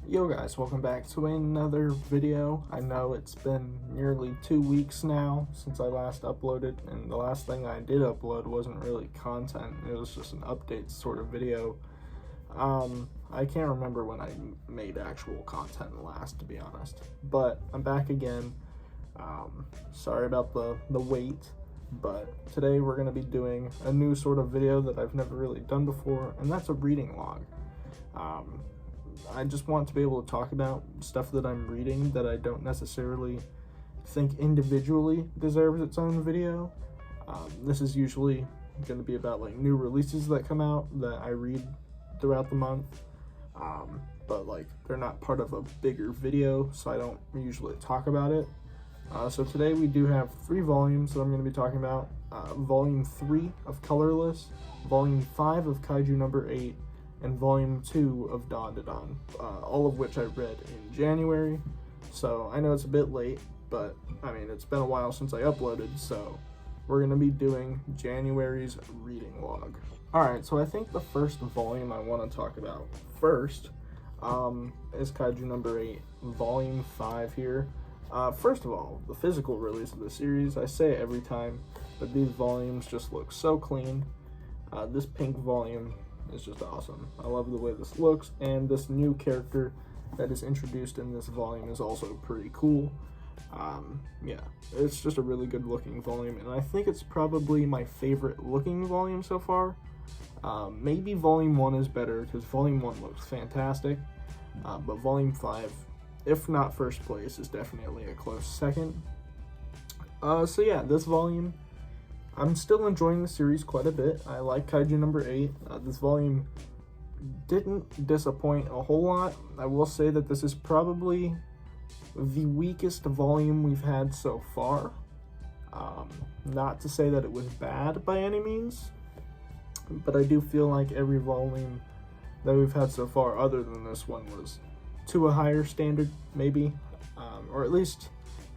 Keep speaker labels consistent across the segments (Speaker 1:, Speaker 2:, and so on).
Speaker 1: Yo guys, welcome back to another video. I know it's been nearly 2 weeks now since I last uploaded, and the last thing I did upload wasn't really content, it was just an update sort of video. I can't remember when I made actual content last, to be honest, but I'm back again. Sorry about the wait, but today we're going to be doing a new sort of video that I've never really done before, and that's a reading log. I just want to be able to talk about stuff that I'm reading that I don't necessarily think individually deserves its own video. This is usually going to be about like new releases that come out that I read throughout the month, but like they're not part of a bigger video, so I don't usually talk about it. So today we do have 3 volumes that I'm going to be talking about. Volume 3 of Colorless, Volume 5 of Kaiju number 8, and Volume 2 of Dandadan, all of which I read in January. So I know it's a bit late, but I mean, it's been a while since I uploaded, so we're going to be doing January's reading log. Alright, so I think the first volume I want to talk about first is Kaiju number 8, Volume 5 here. First of all, the physical release of the series, I say it every time, but these volumes just look so clean. This pink volume is just awesome. I love the way this looks, and this new character that is introduced in this volume is also pretty cool. Yeah, it's just a really good looking volume, and I think it's probably my favorite looking volume so far. Maybe Volume 1 is better, because Volume 1 looks fantastic, but Volume 5, if not first place, is definitely a close second. So yeah, this volume, I'm still enjoying the series quite a bit. I like Kaiju number 8. This volume didn't disappoint a whole lot. I will say that this is probably the weakest volume we've had so far. Not to say that it was bad by any means, but I do feel like every volume that we've had so far other than this one was to a higher standard, maybe. Or at least,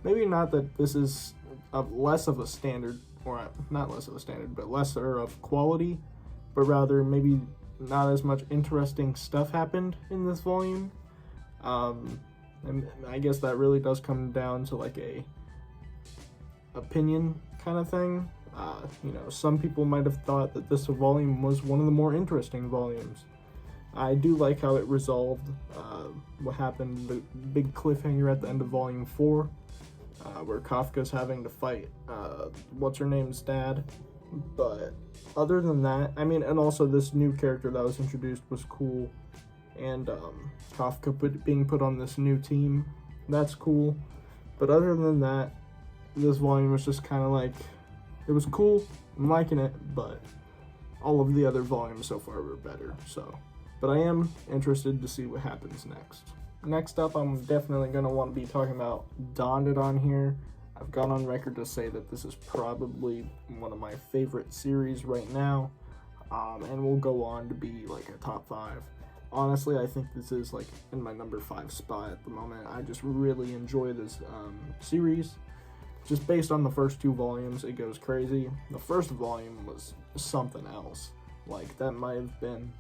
Speaker 1: maybe not that this is less of a standard, or not less of a standard, but lesser of quality, but rather maybe not as much interesting stuff happened in this volume. And I guess that really does come down to like a opinion kind of thing. You know, some people might have thought that this volume was one of the more interesting volumes. I do like how it resolved what happened, the big cliffhanger at the end of Volume 4, where Kafka's having to fight what's-her-name's dad. But other than that, I mean, and also this new character that was introduced was cool, and Kafka being put on this new team, that's cool. But other than that, this volume was just kind of like, it was cool, I'm liking it, but all of the other volumes so far were better, so. But I am interested to see what happens next. Next up, I'm definitely going to want to be talking about Dandadan here. I've gone on record to say that this is probably one of my favorite series right now, and will go on to be like a top 5. Honestly, I think this is like in my number 5 spot at the moment. I just really enjoy this series. Just based on the first 2 volumes, it goes crazy. The first volume was something else. Like, that might have been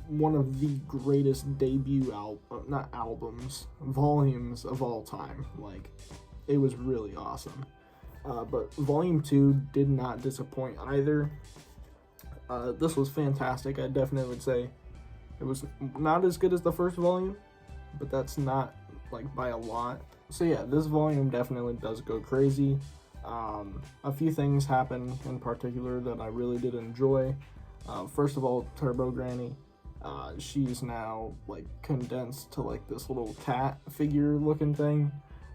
Speaker 1: one of the greatest debut volumes of all time. Like, it was really awesome. But Volume 2 did not disappoint either. This was fantastic. I definitely would say it was not as good as the first volume, but that's not like by a lot. So yeah, this volume definitely does go crazy. A few things happen in particular that I really did enjoy. First of all, Turbo Granny. She's now like condensed to like this little cat figure looking thing,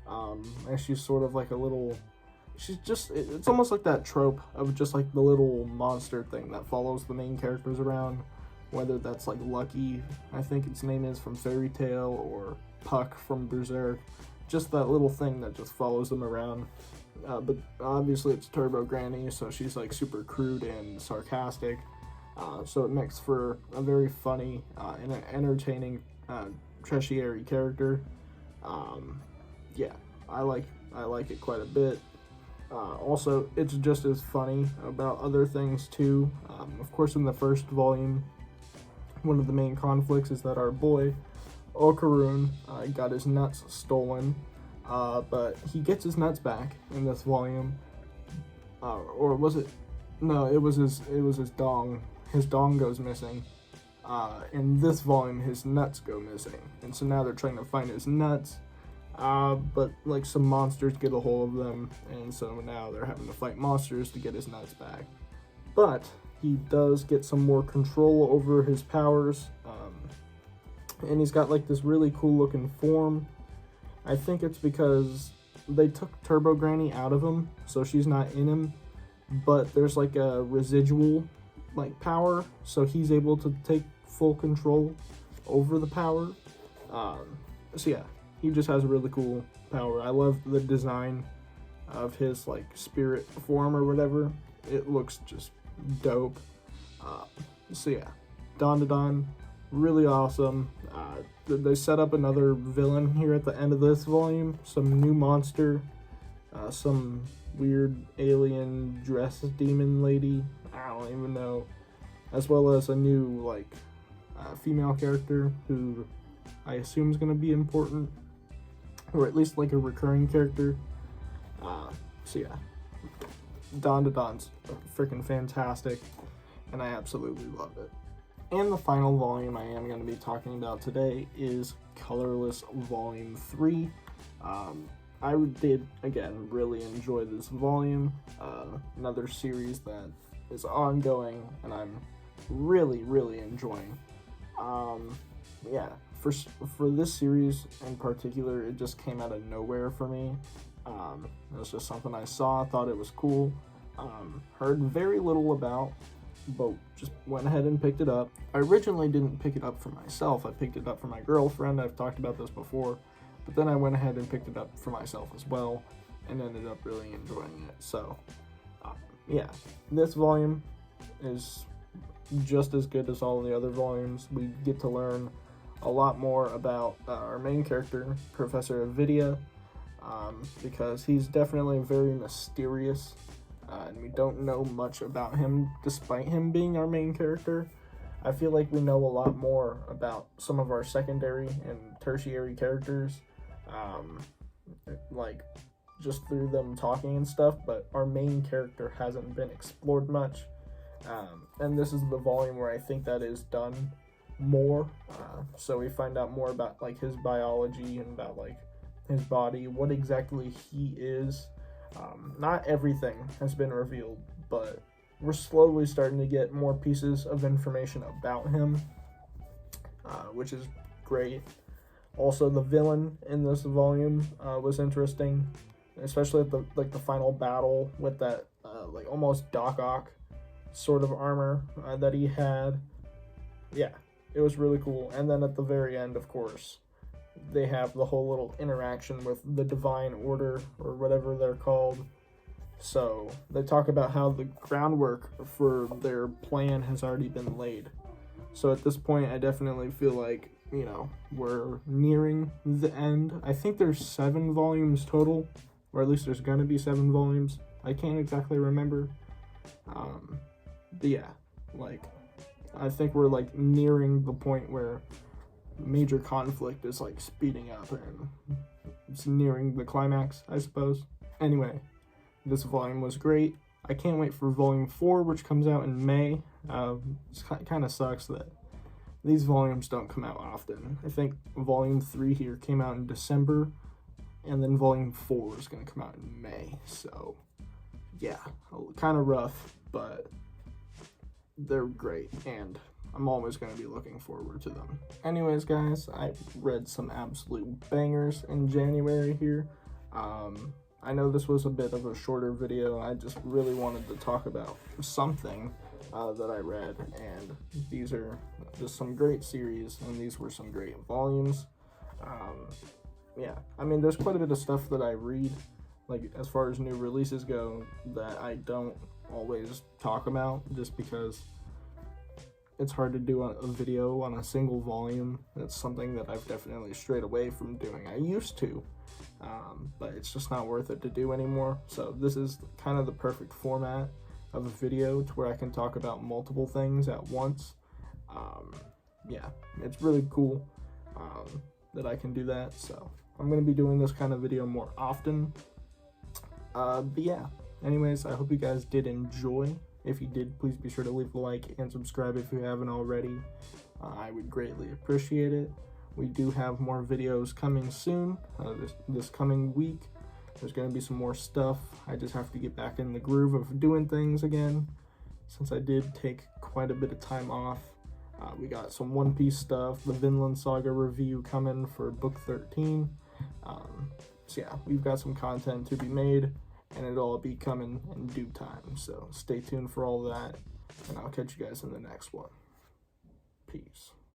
Speaker 1: and she's sort of like a little, it's almost like that trope of just like the little monster thing that follows the main characters around, whether that's like Lucky, I think its name is, from Fairy Tail, or Puck from Berserk, just that little thing that just follows them around. But obviously it's Turbo Granny, so she's like super crude and sarcastic. So it makes for a very funny and an entertaining tertiary character. Yeah, I like it quite a bit. Also, it's just as funny about other things too. Of course, in the first volume, one of the main conflicts is that our boy Okarun got his nuts stolen, but he gets his nuts back in this volume. Or was it? No, it was his dong. His dong goes missing. In this volume, his nuts go missing, and so now they're trying to find his nuts. But like some monsters get a hold of them, and so now they're having to fight monsters to get his nuts back. But he does get some more control over his powers, and he's got like this really cool looking form. I think it's because they took Turbo Granny out of him, so she's not in him, but there's like a residual like power, so he's able to take full control over the power. So yeah, he just has a really cool power. I love the design of his like spirit form or whatever. It looks just dope. So yeah, Dandadan, really awesome. They set up another villain here at the end of this volume, some new monster, some weird alien dress demon lady, I don't even know, as well as a new like female character who I assume is going to be important, or at least like a recurring character. So yeah, Dandadan's freaking fantastic, and I absolutely love it. And the final volume I am going to be talking about today is Colorless Volume 3. I did, again, really enjoy this volume. Another series that is ongoing, and I'm really, really enjoying. Yeah, for this series in particular, it just came out of nowhere for me. It was just something I saw, thought it was cool. Heard very little about, but just went ahead and picked it up. I originally didn't pick it up for myself. I picked it up for my girlfriend. I've talked about this before, but then I went ahead and picked it up for myself as well, and ended up really enjoying it. So, yeah, this volume is just as good as all the other volumes. We get to learn a lot more about our main character, Professor Avidia, because he's definitely very mysterious. And we don't know much about him despite him being our main character. I feel like we know a lot more about some of our secondary and tertiary characters, like just through them talking and stuff, but our main character hasn't been explored much. And this is the volume where I think that is done more. So we find out more about like his biology and about like his body, what exactly he is. Not everything has been revealed, but we're slowly starting to get more pieces of information about him, which is great. Also, the villain in this volume was interesting, especially at the final battle with that like almost Doc Ock sort of armor that he had. Yeah, it was really cool. And then at the very end, of course, they have the whole little interaction with the Divine Order, or whatever they're called. So they talk about how the groundwork for their plan has already been laid. So at this point, I definitely feel like, you know, we're nearing the end. I think there's 7 volumes total, or at least there's gonna be 7 volumes. I can't exactly remember. But yeah, like, I think we're like nearing the point where major conflict is like speeding up and it's nearing the climax, I suppose. Anyway, this volume was great. I can't wait for volume 4, which comes out in May. It kind of sucks that these volumes don't come out often. I think volume 3 here came out in December, and then volume 4 is going to come out in May. So yeah, kind of rough, but they're great, and I'm always going to be looking forward to them. Anyways, guys, I read some absolute bangers in January here. I know this was a bit of a shorter video. I just really wanted to talk about something that I read, and these are just some great series, and these were some great volumes. Yeah, I mean, there's quite a bit of stuff that I read, like as far as new releases go, that I don't always talk about, just because it's hard to do a video on a single volume. That's something that I've definitely strayed away from doing. I used to, but it's just not worth it to do anymore. So this is kind of the perfect format of a video to where I can talk about multiple things at once. Yeah, it's really cool. that I can do that. So I'm going to be doing this kind of video more often. But yeah, anyways, I hope you guys did enjoy. If you did, please be sure to leave a like and subscribe if you haven't already. I would greatly appreciate it. We do have more videos coming soon, this coming week. There's going to be some more stuff. I just have to get back in the groove of doing things again, since I did take quite a bit of time off. We got some One Piece stuff, the Vinland Saga review coming for book 13. So yeah, we've got some content to be made, and it'll all be coming in due time. So stay tuned for all that, and I'll catch you guys in the next one. Peace.